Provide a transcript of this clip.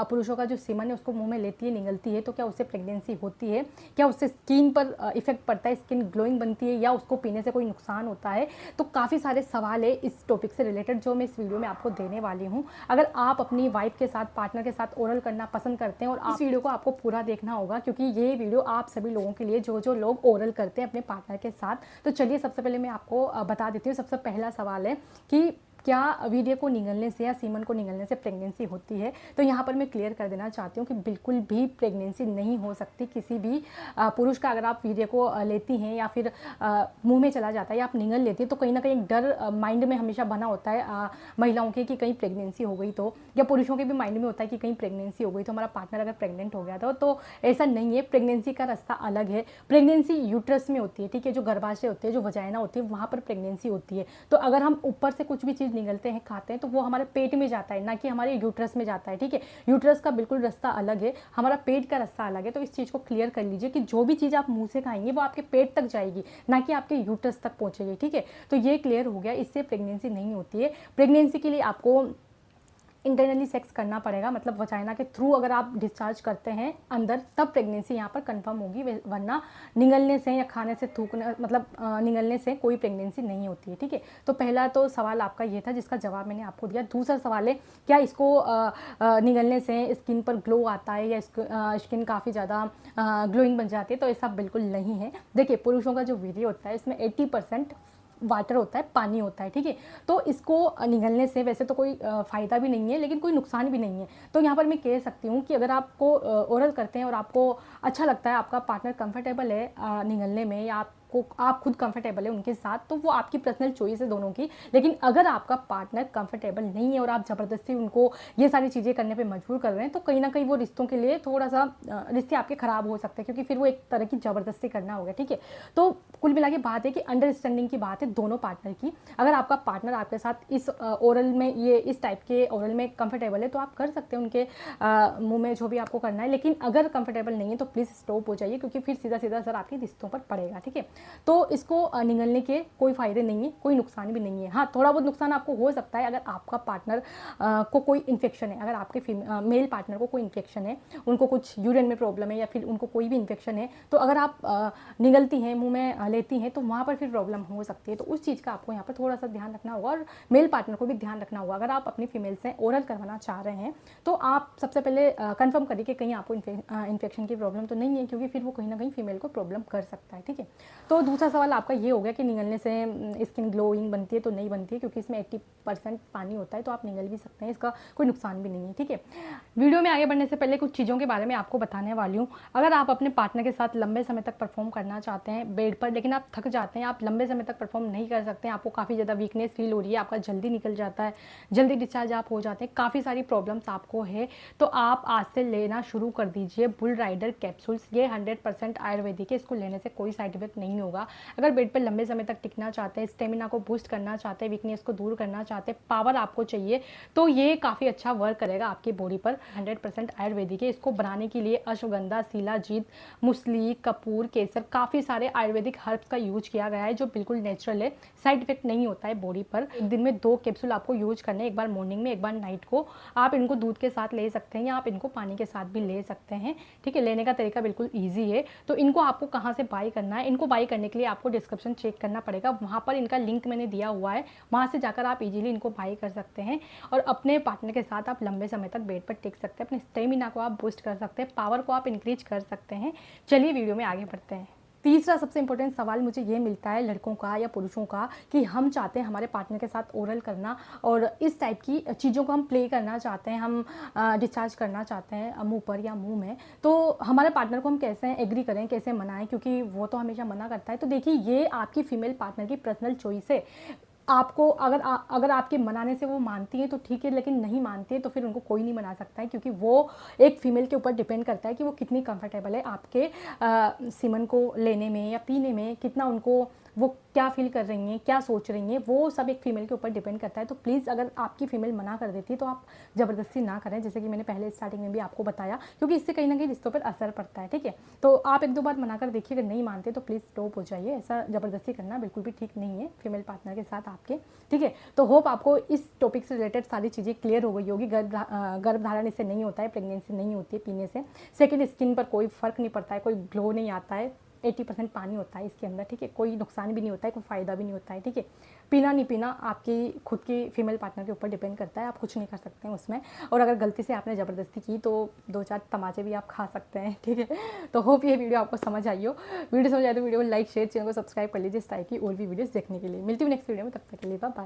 पुरुषों का जो सीमन है उसको मुंह में लेती है, निगलती है, तो क्या उससे प्रेगनेंसी होती है? क्या उससे स्किन पर इफेक्ट पड़ता है, स्किन ग्लोइंग बनती है, या उसको पीने से कोई नुकसान होता है? तो काफ़ी सारे सवाल है इस टॉपिक से रिलेटेड जो मैं इस वीडियो में आपको देने वाली हूँ। अगर आप अपनी वाइफ के साथ, पार्टनर के साथ ओरल करना पसंद करते हैं, और इस वीडियो को आपको पूरा देखना होगा क्योंकि ये वीडियो आप सभी लोगों के लिए जो लोग ओरल करते हैं अपने पार्टनर के साथ। तो चलिए सबसे पहले मैं आपको बता देती हूँ। सबसे पहला सवाल है कि क्या वीर्य को निगलने से या सीमन को निगलने से प्रेगनेंसी होती है? तो यहाँ पर मैं क्लियर कर देना चाहती हूँ कि बिल्कुल भी प्रेगनेंसी नहीं हो सकती किसी भी पुरुष का। अगर आप वीर्य को लेती हैं या फिर मुंह में चला जाता है या आप निगल लेती हैं, तो कहीं ना कहीं एक डर माइंड में हमेशा बना होता है महिलाओं के कि कहीं प्रेगनेंसी हो गई तो, या पुरुषों के भी माइंड में होता है कि कहीं प्रेगनेंसी हो गई तो, हमारा पार्टनर अगर प्रेग्नेंट हो गया तो ऐसा नहीं है। प्रेगनेंसी का रास्ता अलग है। प्रेगनेंसी यूट्रस में होती है, ठीक है, जो गर्भाशय होते हैं, जो वजाइना होती है, वहाँ पर प्रेगनेंसी होती है। तो अगर हम ऊपर से कुछ भी चीज़ निगलते हैं, खाते हैं, तो वो हमारे पेट में जाता है, ना कि हमारे यूट्रस में जाता है, ठीक है। यूट्रस का बिल्कुल रास्ता अलग है, हमारा पेट का रास्ता अलग है। तो इस चीज़ को क्लियर कर लीजिए कि जो भी चीज़ आप मुंह से खाएंगे वो आपके पेट तक जाएगी, ना कि आपके यूट्रस तक पहुंचेगी, ठीक है। तो ये क्लियर हो गया, इससे प्रेगनेंसी नहीं होती है। प्रेगनेंसी के लिए आपको इंटरनली सेक्स करना पड़ेगा, मतलब वजाइना के थ्रू अगर आप डिस्चार्ज करते हैं अंदर, तब प्रेगनेंसी यहाँ पर कंफर्म होगी, वरना निगलने से या खाने से, थूकने, मतलब निगलने से कोई प्रेगनेंसी नहीं होती है, ठीक है। तो पहला तो सवाल आपका ये था जिसका जवाब मैंने आपको दिया। दूसरा सवाल है क्या इसको निगलने से स्किन पर ग्लो आता है या स्किन काफ़ी ज़्यादा ग्लोइंग बन जाती है? तो ऐसा बिल्कुल नहीं है। देखिए, पुरुषों का जो वीर्य होता है इसमें 80% वाटर होता है, पानी होता है, ठीक है। तो इसको निगलने से वैसे तो कोई फ़ायदा भी नहीं है, लेकिन कोई नुकसान भी नहीं है। तो यहाँ पर मैं कह सकती हूँ कि अगर आपको ओरल करते हैं और आपको अच्छा लगता है, आपका पार्टनर कंफर्टेबल है निगलने में, या आप खुद कंफर्टेबल है उनके साथ, तो वो आपकी पर्सनल चॉइस है दोनों की। लेकिन अगर आपका पार्टनर कंफर्टेबल नहीं है और आप ज़बरदस्ती उनको ये सारी चीज़ें करने पे मजबूर कर रहे हैं, तो कहीं ना कहीं वो रिश्तों के लिए थोड़ा सा रिश्ते आपके ख़राब हो सकते हैं, क्योंकि फिर वो एक तरह की ज़बरदस्ती करना होगा, ठीक है। तो कुल मिला के बात है कि अंडरस्टैंडिंग की बात है दोनों पार्टनर की। अगर आपका पार्टनर आपके साथ इस ओरल में, ये इस टाइप के ओरल में कंफर्टेबल है, तो आप कर सकते हैं उनके मुँह में जो भी आपको करना है। लेकिन अगर कंफर्टेबल नहीं है तो प्लीज़ स्टॉप हो जाइए, क्योंकि फिर सीधा सीधा असर आपके रिश्तों पर पड़ेगा, ठीक है। तो इसको निगलने के कोई फ़ायदे नहीं है, कोई नुकसान भी नहीं है। हाँ, थोड़ा बहुत नुकसान आपको हो सकता है अगर आपका पार्टनर को कोई इन्फेक्शन है, अगर आपके मेल पार्टनर को कोई इन्फेक्शन है, उनको कुछ यूरिन में प्रॉब्लम है या फिर उनको कोई भी इन्फेक्शन है, तो अगर आप निगलती हैं, मुंह में लेती हैं, तो वहाँ पर फिर प्रॉब्लम हो सकती है। तो उस चीज़ का आपको यहाँ पर थोड़ा सा ध्यान रखना होगा, और मेल पार्टनर को भी ध्यान रखना होगा। अगर आप अपनी फीमेल से ओरल करवाना चाह रहे हैं तो आप सबसे पहले कंफर्म करिए कि कहीं आपको इन्फेक्शन की प्रॉब्लम तो नहीं है, क्योंकि फिर वो कहीं ना कहीं फीमेल को प्रॉब्लम कर सकता है, ठीक है। तो दूसरा सवाल आपका ये हो गया कि निगलने से स्किन ग्लोइंग बनती है, तो नहीं बनती है, क्योंकि इसमें 80% पानी होता है, तो आप निगल भी सकते हैं, इसका कोई नुकसान भी नहीं है, ठीक है। वीडियो में आगे बढ़ने से पहले कुछ चीज़ों के बारे में आपको बताने वाली हूँ। अगर आप अपने पार्टनर के साथ लंबे समय तक परफॉर्म करना चाहते हैं बेड पर, लेकिन आप थक जाते हैं, आप लंबे समय तक परफॉर्म नहीं कर सकते हैं, आपको काफ़ी ज़्यादा वीकनेस फील हो रही है, आपका जल्दी निकल जाता है, जल्दी डिस्चार्ज आप हो जाते हैं, काफ़ी सारी प्रॉब्लम्स आपको है, तो आप आज से लेना शुरू कर दीजिए बुल राइडर कैप्सूल्स। ये 100% आयुर्वेदिक है, इसको लेने से कोई साइड इफेक्ट नहीं होगा। अगर बेड पर लंबे समय तक टिकना चाहते हैं, स्टेमिना को बूस्ट करना चाहते हैं, वीकनेस को दूर करना चाहते हैं, पावर आपको चाहिए, तो ये काफ़ी अच्छा वर्क करेगा आपकी बॉडी पर। 100% आयुर्वेदिक है। इसको बनाने के लिए अश्वगंधा, शिलाजीत, मुसली, कपूर, केसर, काफ़ी सारे आयुर्वेदिक हर्ब्स का यूज किया गया है, जो बिल्कुल नेचुरल है, साइड इफेक्ट नहीं होता है बॉडी पर। एक दिन में 2 कैप्सूल आपको यूज करने, एक बार मॉर्निंग में, एक बार नाइट को। आप इनको दूध के साथ ले सकते हैं या आप इनको पानी के साथ भी ले सकते हैं, ठीक है। लेने का तरीका बिल्कुल ईजी है। तो इनको आपको कहाँ से बाई करना है? इनको बाई करने के लिए आपको डिस्क्रिप्शन चेक करना पड़ेगा, वहाँ पर इनका लिंक मैंने दिया हुआ है, वहाँ से जाकर आप इजीली इनको बाई कर सकते हैं, और अपने पार्टनर के साथ आप लंबे समय तक बेड पर टिक सकते हैं, अपने स्टेमिना को आप बूस्ट कर सकते हैं, पावर को आप इंक्रीज कर सकते हैं। चलिए वीडियो में आगे बढ़ते हैं। तीसरा सबसे इंपॉर्टेंट सवाल मुझे ये मिलता है लड़कों का या पुरुषों का, कि हम चाहते हैं हमारे पार्टनर के साथ ओरल करना, और इस टाइप की चीज़ों को हम प्ले करना चाहते हैं, हम डिस्चार्ज करना चाहते हैं मुंह पर या मुंह में, तो हमारे पार्टनर को हम कैसे एग्री करें, कैसे मनाएं, क्योंकि वो तो हमेशा मना करता है। तो देखिए, ये आपकी फीमेल पार्टनर की पर्सनल चॉइस है। आपको अगर आपके मनाने से वो मानती है तो ठीक है, लेकिन नहीं मानती है तो फिर उनको कोई नहीं मना सकता है, क्योंकि वो एक फीमेल के ऊपर डिपेंड करता है कि वो कितनी कंफर्टेबल है आपके सीमन को लेने में या पीने में, कितना उनको वो क्या फील कर रही हैं, क्या सोच रही हैं, वो सब एक फीमेल के ऊपर डिपेंड करता है। तो प्लीज़ अगर आपकी फीमेल मना कर देती है तो आप ज़बरदस्ती ना करें, जैसे कि मैंने पहले स्टार्टिंग में भी आपको बताया, क्योंकि इससे कहीं ना कहीं रिश्तों पर असर पड़ता है। ठीक है, तो आप 1-2 बार मना कर देखिए, अगर नहीं मानते तो प्लीज़ स्टॉप हो जाइए। ऐसा ज़बरदस्ती करना बिल्कुल भी ठीक नहीं है फीमेल पार्टनर के साथ आपके। ठीक है, तो होप आपको इस टॉपिक से रिलेटेड सारी चीज़ें क्लियर हो गई होगी। गर्भधारण इससे नहीं होता है, प्रेगनेंसी नहीं होती है पीने से। सेकंड, स्किन पर कोई फ़र्क नहीं पड़ता है, कोई ग्लो नहीं आता है, 80% पानी होता है इसके अंदर। ठीक है, कोई नुकसान भी नहीं होता है, कोई फ़ायदा भी नहीं होता है। ठीक है, पीना नहीं पीना आपकी खुद की फीमेल पार्टनर के ऊपर डिपेंड करता है, आप कुछ नहीं कर सकते हैं उसमें। और अगर गलती से आपने ज़बरदस्ती की तो 2-4 तमाचे भी आप खा सकते हैं। ठीक है, तो होप ये वीडियो आपको समझ आई हो। वीडियो समझ आए तो वीडियो को लाइक शेयर, चैनल को सब्सक्राइब कर लीजिए इस टाइप की और भी वीडियोज़ देखने के लिए। मिलती हूँ नेक्स्ट वीडियो में, तब तक के लिए बाय बाय।